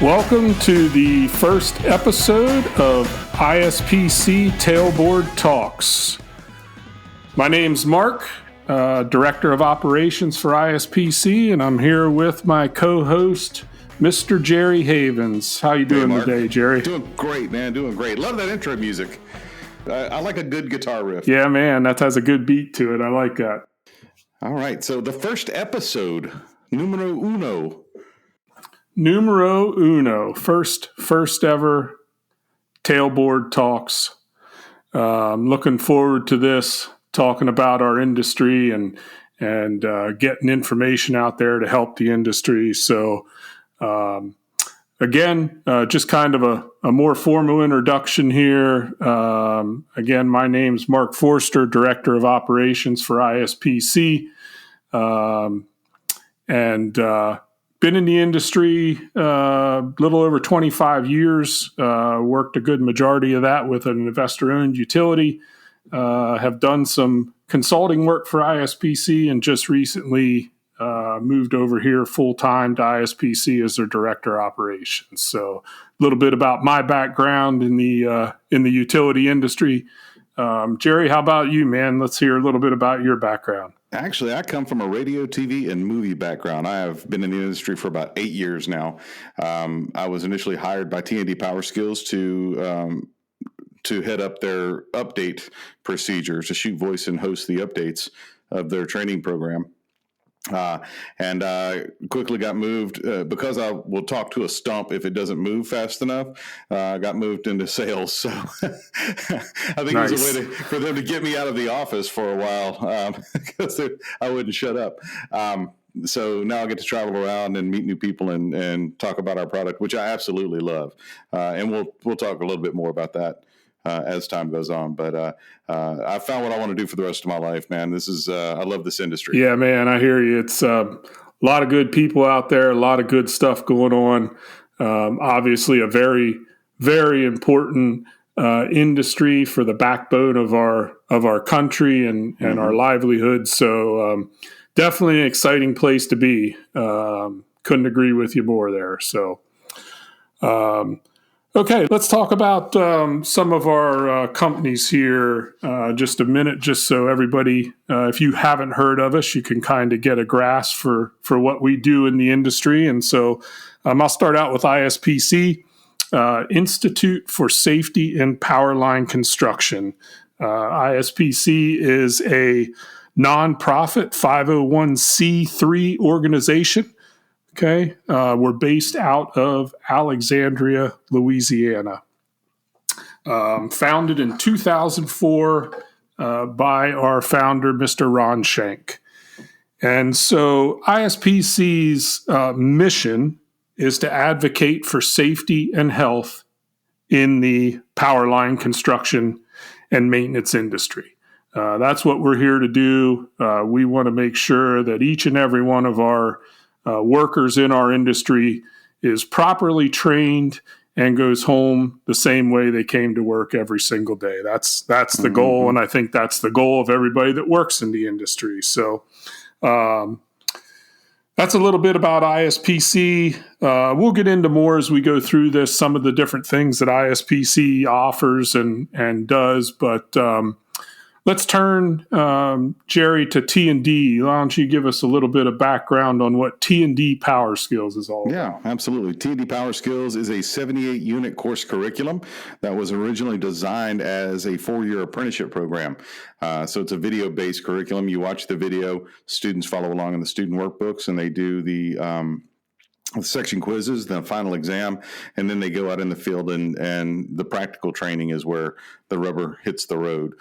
Welcome to the first episode of ISPC Tailboard Talks. My name's Mark, Director of Operations for ISPC, and I'm here with my co-host, Mr. Jerry Havens. How you doing today, Jerry? Doing great, man. Doing great. Love that intro music. I like a good guitar riff. Yeah, man. That has a good beat to it. I like that. All right. So the first episode, numero uno. Numero uno. First ever Tailboard Talks. Looking forward to this, talking about our industry and getting information out there to help the industry. So, again, just kind of a more formal introduction here. Again, my name's Mark Forster, Director of Operations for ISPC, and been in the industry a little over 25 years, worked a good majority of that with an investor-owned utility, have done some consulting work for ISPC, and just recently moved over here full-time to ISPC as their Director of Operations. So a little bit about my background in the utility industry. Jerry, how about you, man? Let's hear a little bit about your background. Actually, I come from a radio, TV, and movie background. I have been in the industry for about 8 years now. I was initially hired by T&D Power Skills to head up their update procedures, to shoot voice and host the updates of their training program. And quickly got moved because I will talk to a stump if it doesn't move fast enough. Got moved into sales, so I think Nice. It was a way for them to get me out of the office for a while because I wouldn't shut up. So now I get to travel around and meet new people and talk about our product, which I absolutely love. And we'll talk a little bit more about that as time goes on. But I found what I want to do for the rest of my life, man. This is I love this industry. Yeah, man, I hear you. It's a lot of good people out there, a lot of good stuff going on. Obviously, a very, very important industry for the backbone of our country and our livelihood. So definitely an exciting place to be. Couldn't agree with you more there. So okay, let's talk about some of our companies here just a minute, just so everybody, if you haven't heard of us, you can kind of get a grasp for what we do in the industry. And so I'll start out with ISPC, Institute for Safety in Power Line Construction. ISPC is a nonprofit 501c3 organization. Okay, we're based out of Alexandria, Louisiana. Founded in 2004 by our founder, Mr. Ron Shank. And so ISPC's mission is to advocate for safety and health in the power line construction and maintenance industry. That's what we're here to do. We want to make sure that each and every one of our workers in our industry is properly trained and goes home the same way they came to work every single day. That's the goal, and I think that's the goal of everybody that works in the industry. So that's a little bit about ISPC. We'll get into more as we go through this, some of the different things that ISPC offers and does, but let's turn, Jerry, to T&D. Why don't you give us a little bit of background on what T&D Power Skills is all about? Yeah, absolutely. T&D Power Skills is a 78-unit course curriculum that was originally designed as a 4-year apprenticeship program. So it's a video-based curriculum. You watch the video, students follow along in the student workbooks, and they do the section quizzes, the final exam, and then they go out in the field and the practical training is where the rubber hits the road,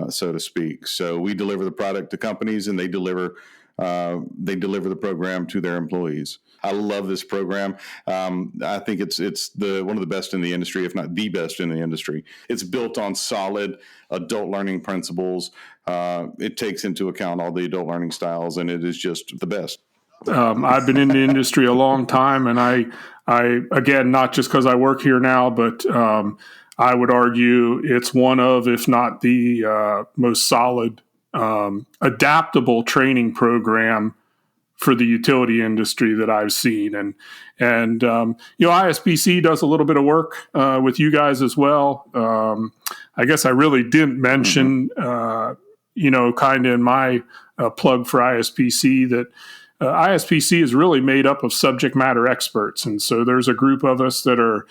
so to speak. So we deliver the product to companies, and they deliver the program to their employees. I love this program. I think it's one of the best in the industry, if not the best in the industry. It's built on solid adult learning principles. It takes into account all the adult learning styles, and it is just the best. I've been in the industry a long time, and I again, not just because I work here now, but I would argue it's one of, if not the most solid, adaptable training program for the utility industry that I've seen. And ISPC does a little bit of work with you guys as well. I guess I really didn't mention, kind of in my plug for ISPC that ISPC is really made up of subject matter experts. And so there's a group of us that are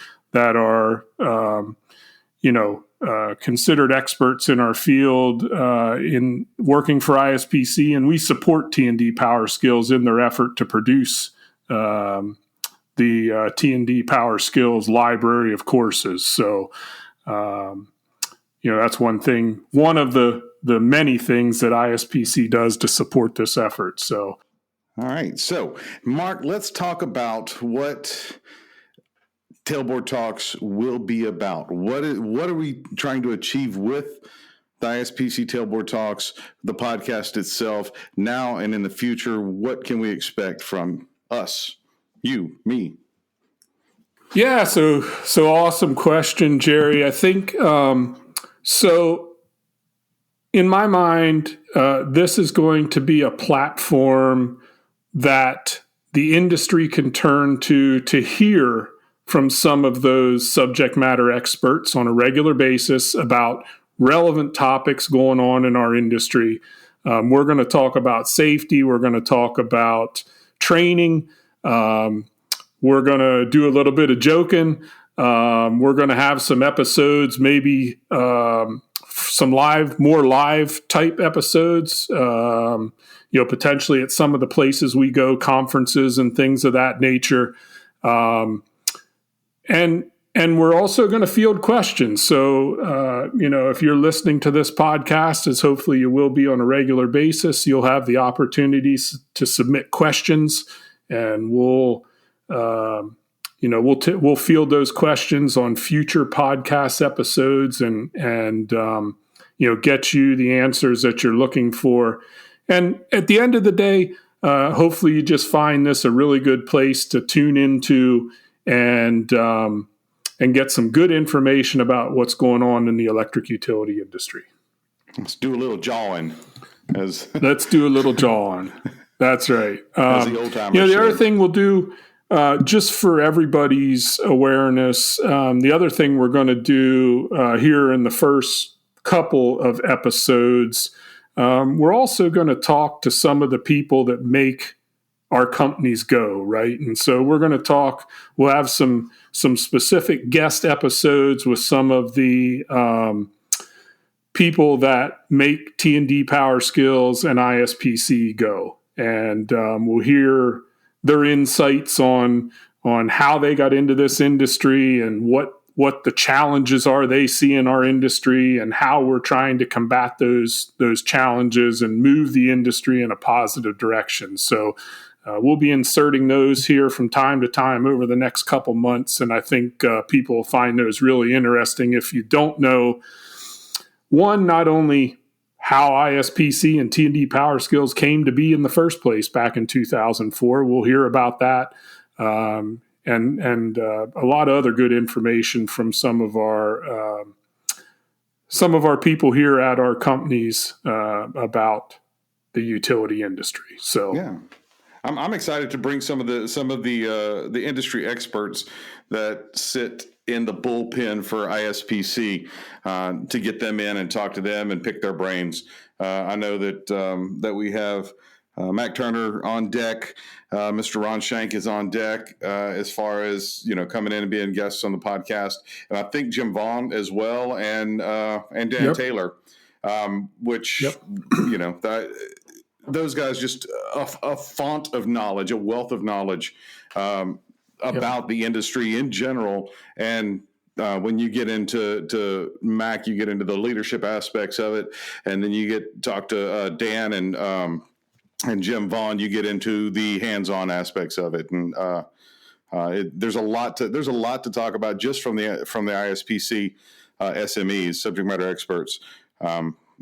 considered experts in our field in working for ISPC, and we support T&D Power Skills in their effort to produce the T&D Power Skills library of courses. So, that's one of the many things that ISPC does to support this effort. So, all right. So, Mark, let's talk about what Tailboard Talks will be about. What are we trying to achieve with the ISPC Tailboard Talks, the podcast itself, now and in the future? What can we expect from us, you, me? Yeah, so awesome question, Jerry. I think so. In my mind, this is going to be a platform that the industry can turn to hear from some of those subject matter experts on a regular basis about relevant topics going on in our industry. We're going to talk about safety. We're going to talk about training. We're going to do a little bit of joking. We're going to have some episodes, maybe some more live type episodes, potentially at some of the places we go, conferences and things of that nature. And we're also going to field questions. So, if you're listening to this podcast, as hopefully you will be on a regular basis, you'll have the opportunities to submit questions, and we'll field those questions on future podcast episodes and get you the answers that you're looking for. And at the end of the day, hopefully you just find this a really good place to tune into and get some good information about what's going on in the electric utility industry. Let's do a little jawing. Let's do a little jawing. That's right. As the old timers the other thing we'll do, just for everybody's awareness, the other thing we're going to do here in the first couple of episodes, we're also going to talk to some of the people that make our companies go, right? And so we're going to we'll have some specific guest episodes with some of the people that make T&D Power Skills and ISPC go. And we'll hear their insights on how they got into this industry and what the challenges are they see in our industry and how we're trying to combat those challenges and move the industry in a positive direction. So we'll be inserting those here from time to time over the next couple months, and I think people will find those really interesting. If you don't know, one, not only how ISPC and T&D Power Skills came to be in the first place back in 2004, we'll hear about that, and a lot of other good information from some of our people here at our companies about the utility industry. So yeah. I'm excited to bring some of the industry experts that sit in the bullpen for ISPC to get them in and talk to them and pick their brains. I know that we have Mac Turner on deck. Mr. Ron Shank is on deck as far as coming in and being guests on the podcast, and I think Jim Vaughn as well, and Dan Yep. Taylor, which Yep. Those guys just a font of knowledge, a wealth of knowledge about the industry in general. And when you get into Mac, you get into the leadership aspects of it, and then you talk to Dan and Jim Vaughn. You get into the hands-on aspects of it, and there's a lot to talk about just from the ISPC SMEs, subject matter experts.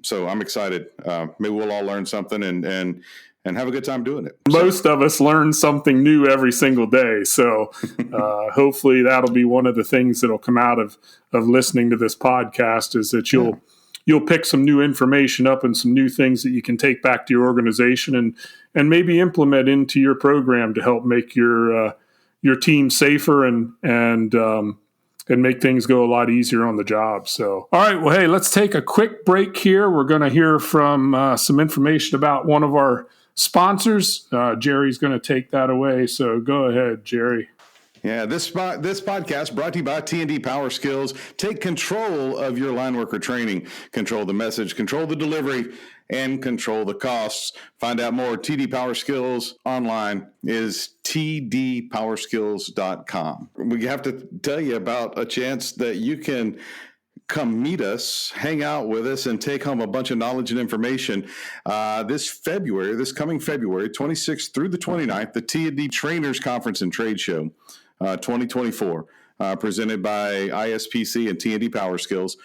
So I'm excited. Maybe we'll all learn something and have a good time doing it. Most of us learn something new every single day. So hopefully that'll be one of the things that'll come out of listening to this podcast, is that you'll you'll pick some new information up and some new things that you can take back to your organization and maybe implement into your program to help make your team safer and make things go a lot easier on the job. So, all right, well, hey, let's take a quick break here. We're going to hear from some information about one of our sponsors. Jerry's going to take that away. So go ahead, Jerry. Yeah, this podcast brought to you by T&D Power Skills. Take control of your line worker training. Control the message, control the delivery, and control the costs. Find out more. TD Power Skills online is tdpowerskills.com. We have to tell you about a chance that you can come meet us, hang out with us, and take home a bunch of knowledge and information. This coming February 26th through the 29th, the T&D Trainers Conference and Trade Show 2024, presented by ISPC and T&D Power Skills.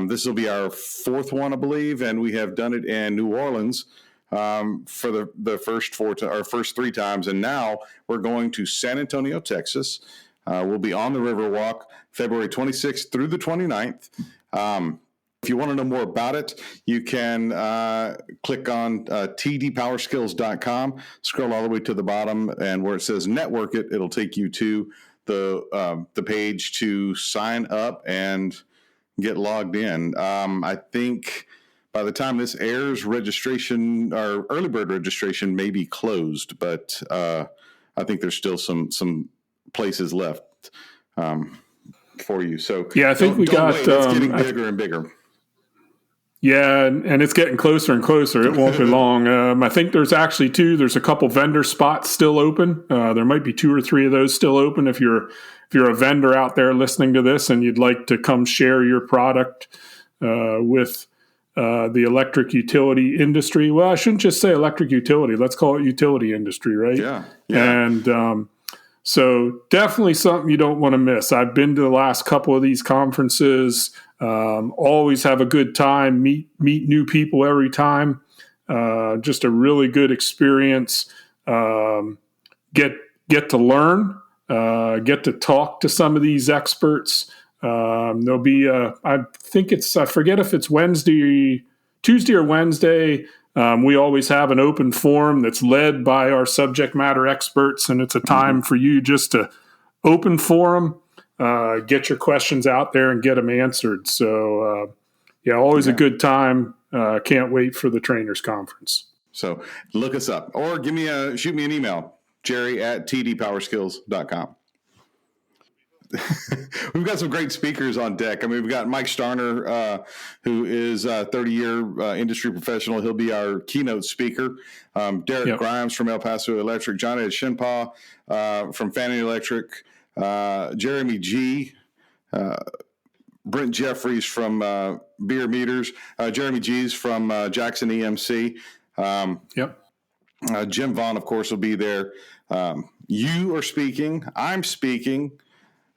This will be our fourth one, I believe, and we have done it in New Orleans for the first three times, and now we're going to San Antonio, Texas. We'll be on the Riverwalk February 26th through the 29th. If you want to know more about it, you can click on tdpowerskills.com, scroll all the way to the bottom, and where it says network it, it'll take you to the page to sign up and get logged in. I think by the time this airs, registration or early bird registration may be closed, but I think there's still some places left for you. So yeah, I think we got wait. It's getting bigger and bigger. Yeah, and it's getting closer and closer. It won't be long. I think there's actually there's a couple vendor spots still open. There might be 2 or 3 of those still open. If you're a vendor out there listening to this and you'd like to come share your product with the electric utility industry. Well, I shouldn't just say electric utility. Let's call it utility industry, right? Yeah. And so definitely something you don't want to miss. I've been to the last couple of these conferences. Always have a good time, meet new people every time. Just a really good experience. Get to learn, get to talk to some of these experts. There'll be, I forget if it's Tuesday or Wednesday. We always have an open forum that's led by our subject matter experts, and it's a time for you just to open forum, get your questions out there and get them answered. So, always a good time. Can't wait for the Trainers Conference. So look us up or shoot me an email, jerry@tdpowerskills.com. We've got some great speakers on deck. I mean, we've got Mike Starner, who is a 30-year industry professional. He'll be our keynote speaker. Derek Grimes from El Paso Electric, John Ed Shinpaw from Fanning Electric, Jeremy G., Brent Jeffries from Beer Meters, Jeremy G's from Jackson EMC. Jim Vaughn, of course, will be there. You are speaking. I'm speaking.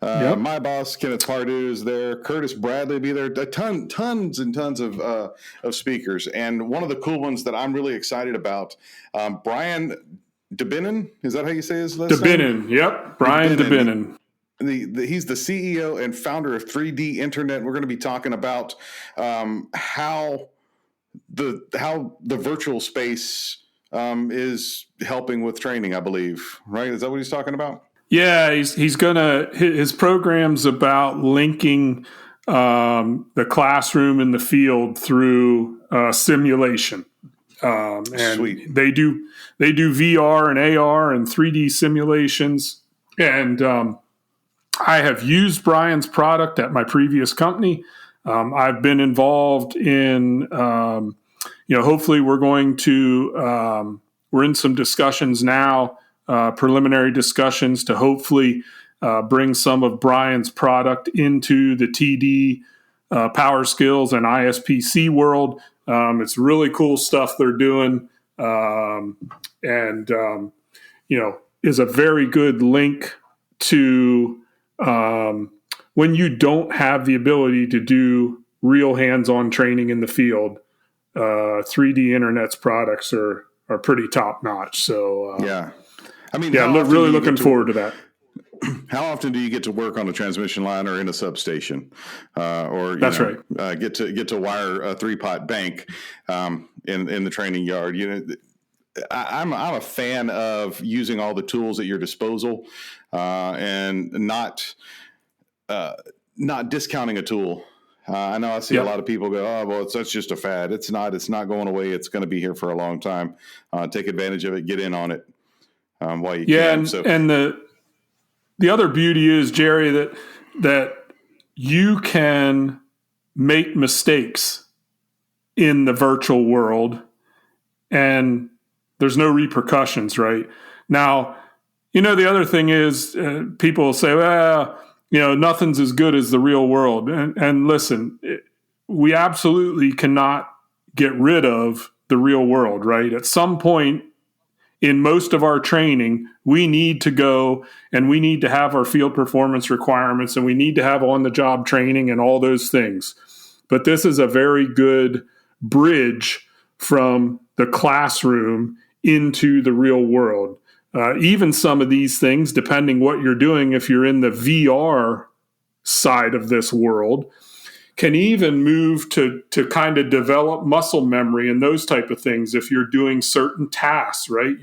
My boss, Kenneth Pardue, is there. Curtis Bradley will be there. Tons and tons of speakers. And one of the cool ones that I'm really excited about, Brian DeBenin. Is that how you say his last name? Yep. Brian DeBenin. He's the CEO and founder of 3D Internet. We're going to be talking about how the virtual space is helping with training, I believe. Right? Is that what he's talking about? Yeah, his program's about linking the classroom and the field through simulation. And Sweet. They do VR and AR and 3D simulations. And I have used Brian's product at my previous company. I've been involved in, hopefully we're in some discussions now, preliminary discussions to hopefully bring some of Brian's product into the TD Power Skills and ISPC world. It's really cool stuff they're doing, and is a very good link to when you don't have the ability to do real hands-on training in the field. 3D Internet's products are pretty top notch. So I mean, really looking forward to that. how often do you get to work on a transmission line or in a substation, or That's right, right. Get to wire a 3-pot bank in the training yard? I'm a fan of using all the tools at your disposal, and not discounting a tool. I know I see a lot of people go, "Oh, well, that's just a fad." It's not. It's not going away. It's going to be here for a long time. Take advantage of it. Get in on it while you can. And the other beauty is, Jerry, that you can make mistakes in the virtual world, and there's no repercussions, right? Now, the other thing is people say, well, nothing's as good as the real world. And listen, we absolutely cannot get rid of the real world, right? At some point in most of our training, we need to go and we need to have our field performance requirements, and we need to have on-the-job training and all those things. But this is a very good bridge from the classroom into the real world. Even some of these things, depending what you're doing, if you're in the VR side of this world, can even move to kind of develop muscle memory and those type of things. If you're doing certain tasks, right,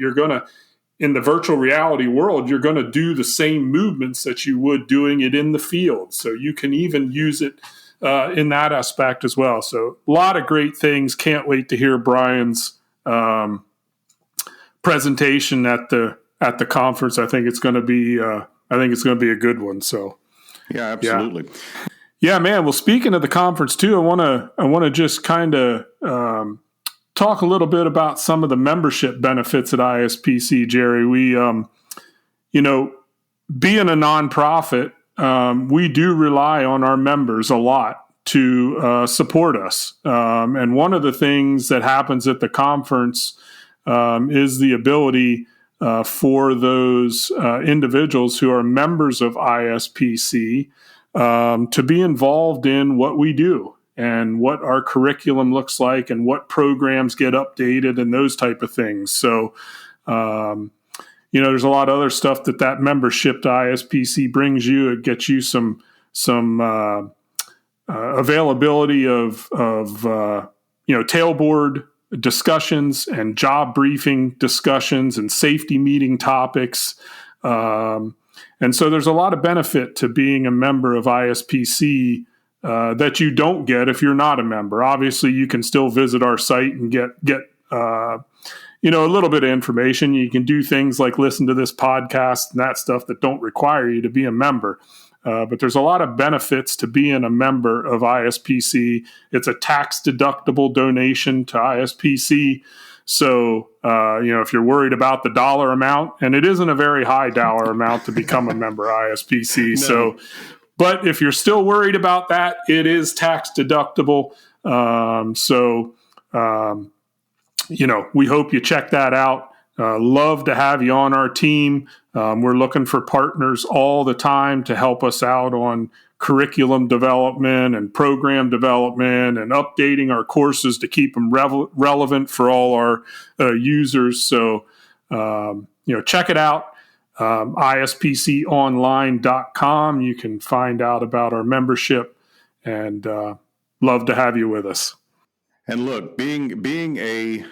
in the virtual reality world, you're going to do the same movements that you would doing it in the field. So you can even use it in that aspect as well. So a lot of great things. Can't wait to hear Brian's presentation at the conference. I think it's going to be a good one. So yeah, absolutely. Yeah, man. Well, speaking of the conference too, I want to just kind of talk a little bit about some of the membership benefits at ISPC, Jerry. We, being a nonprofit, we do rely on our members a lot to support us. And one of the things that happens at the conference is the ability for those individuals who are members of ISPC to be involved in what we do and what our curriculum looks like and what programs get updated and those type of things. So, there's a lot of other stuff that membership to ISPC brings you. It gets you some availability of tailboard discussions and job briefing discussions and safety meeting topics. And so there's a lot of benefit to being a member of ISPC that you don't get if you're not a member. Obviously, you can still visit our site and get a little bit of information. You can do things like listen to this podcast and that stuff that don't require you to be a member. But there's a lot of benefits to being a member of ISPC. It's a tax-deductible donation to ISPC. So, if you're worried about the dollar amount, and it isn't a very high dollar amount to become a member of ISPC. No. So, but if you're still worried about that, it is tax-deductible. We hope you check that out. Love to have you on our team. We're looking for partners all the time to help us out on curriculum development and program development and updating our courses to keep them relevant for all our users. So, check it out. ISPConline.com. You can find out about our membership, and love to have you with us. And look, being a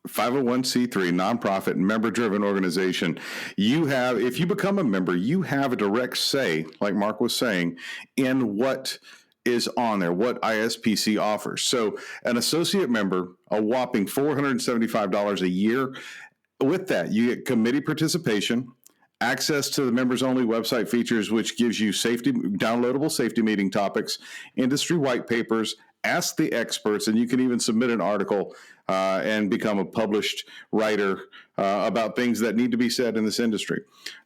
501c3 nonprofit member-driven organization, if you become a member, you have a direct say, like Mark was saying, in what is on there, what ISPC offers. So an associate member, a whopping $475 a year. With that, you get committee participation, access to the members-only website features, which gives you downloadable safety meeting topics, industry white papers, ask the experts, and you can even submit an article and become a published writer about things that need to be said in this industry.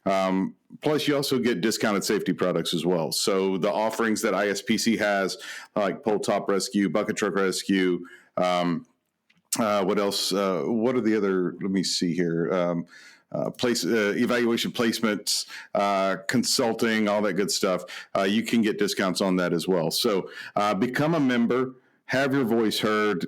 Plus, you also get discounted safety products as well. So the offerings that ISPC has, like Pole Top Rescue, Bucket Truck Rescue, what else? What are the other? Let me see here. Evaluation placements, consulting, all that good stuff. You can get discounts on that as well. So become a member, have your voice heard.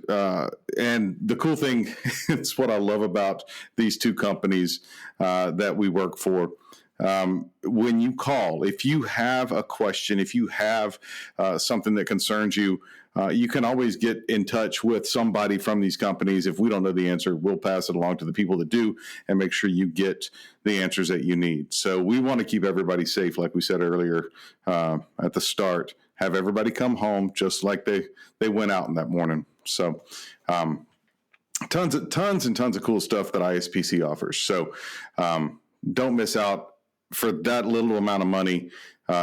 And the cool thing, it's what I love about these two companies that we work for. when you call, if you have a question, if you have something that concerns you, you can always get in touch with somebody from these companies. If we don't know the answer, we'll pass it along to the people that do and make sure you get the answers that you need. So we want to keep everybody safe, like we said earlier at the start. Have everybody come home just like they went out in that morning. So tons and tons of cool stuff that ISPC offers. So don't miss out. For that little amount of money,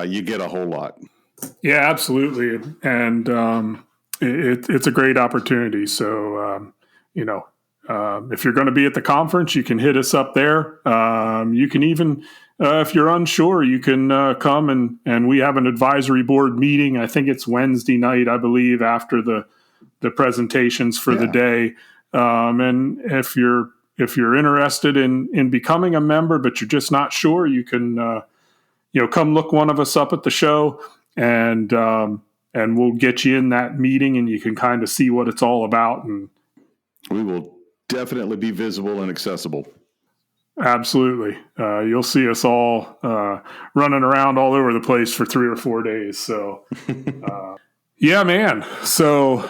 you get a whole lot. Yeah, absolutely. And it's a great opportunity. So, if you're going to be at the conference, you can hit us up there. You can even, if you're unsure, you can come and we have an advisory board meeting. I think it's Wednesday night, I believe, after the presentations for the day. And if you're interested in becoming a member, but you're just not sure, you can, come look one of us up at the show and we'll get you in that meeting and you can kind of see what it's all about. And we will definitely be visible and accessible. Absolutely. You'll see us all running around all over the place for 3 or 4 days. So, yeah, man. So,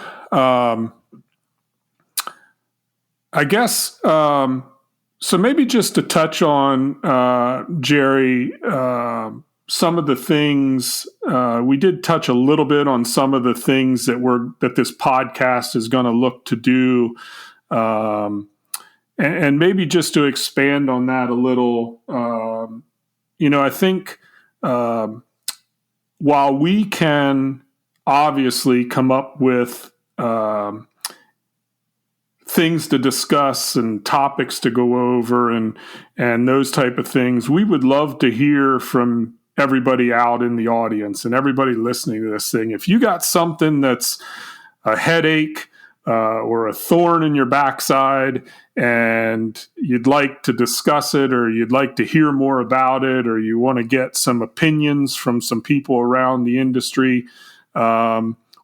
I guess, so maybe just to touch on, Jerry, some of the things, we did touch a little bit on some of the things that this podcast is going to look to do. And maybe just to expand on that a little, I think, while we can obviously come up with, things to discuss and topics to go over and those type of things, we would love to hear from everybody out in the audience and everybody listening to this thing. If you got something that's a headache or a thorn in your backside and you'd like to discuss it, or you'd like to hear more about it, or you want to get some opinions from some people around the industry,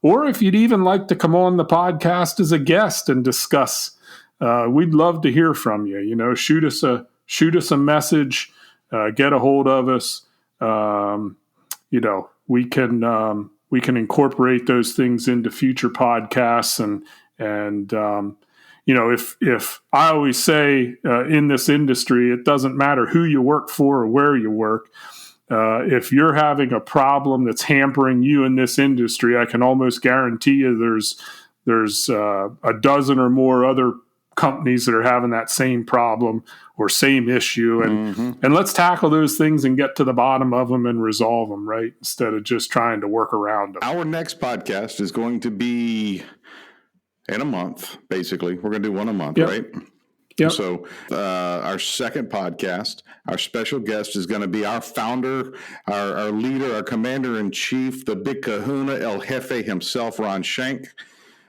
or if you'd even like to come on the podcast as a guest and discuss, we'd love to hear from you. Shoot us a message, get a hold of us. We can incorporate those things into future podcasts. And if I always say in this industry, it doesn't matter who you work for or where you work. If you're having a problem that's hampering you in this industry, I can almost guarantee you there's a dozen or more other companies that are having that same problem or same issue. And let's tackle those things and get to the bottom of them and resolve them, right? Instead of just trying to work around them. Our next podcast is going to be in a month, basically. We're going to do one a month, right? Yep. So our second podcast, our special guest is going to be our founder, our leader, our commander-in-chief, the big kahuna, El Jefe himself, Ron Shank.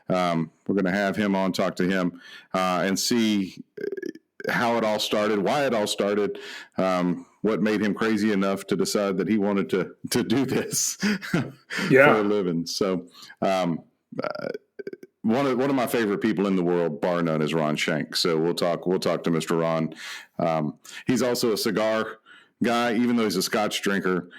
We're going to have him on, talk to him, and see how it all started, why it all started, what made him crazy enough to decide that he wanted to do this for a living. So one of my favorite people in the world, bar none, is Ron Shank. So we'll talk to Mr. Ron. He's also a cigar guy, even though he's a Scotch drinker.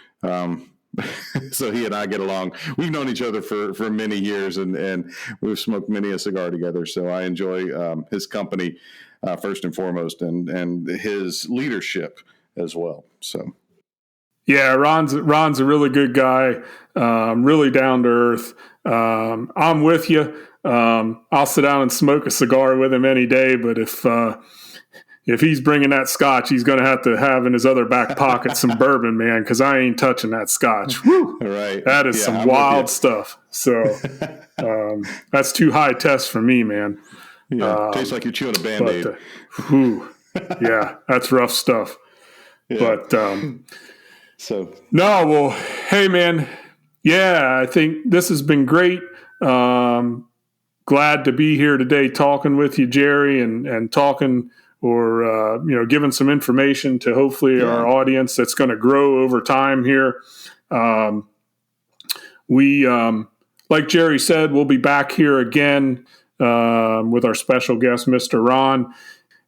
So he and I get along. We've known each other for many years, and we've smoked many a cigar together. So I enjoy his company first and foremost, and his leadership as well. So. Yeah, Ron's a really good guy, really down to earth. I'm with you. I'll sit down and smoke a cigar with him any day, but if he's bringing that Scotch, he's going to have in his other back pocket some bourbon, man, because I ain't touching that Scotch. Woo! Right. That is some wild stuff. So that's too high test for me, man. Yeah, tastes like you're chewing a Band-Aid. Yeah, that's rough stuff. Yeah. But well, hey, man. Yeah, I think this has been great. Glad to be here today talking with you, Jerry, and talking or giving some information to hopefully our audience that's going to grow over time here. We, like Jerry said, we'll be back here again with our special guest, Mr. Ron,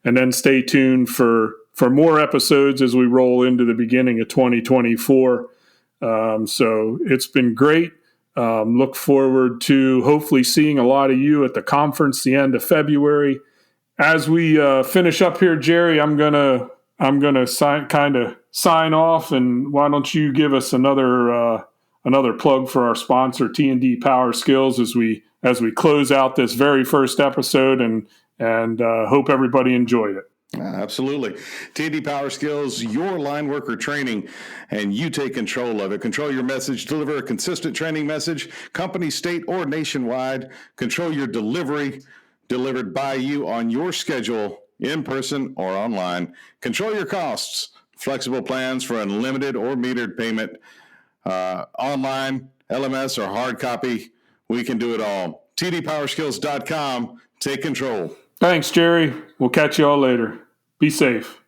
and then stay tuned for more episodes as we roll into the beginning of 2024. So it's been great. Look forward to hopefully seeing a lot of you at the conference the end of February. As we finish up here, Jerry, I'm gonna sign off, and why don't you give us another plug for our sponsor, T&D Power Skills, as we close out this very first episode, and hope everybody enjoyed it. Absolutely. T&D Power Skills, your line worker training, and you take control of it. Control your message, deliver a consistent training message, company, state, or nationwide. Control your delivery, delivered by you on your schedule, in person or online. Control your costs, flexible plans for unlimited or metered payment, online, LMS, or hard copy. We can do it all. tdpowerskills.com. Take control. Thanks, Jerry. We'll catch you all later. Be safe.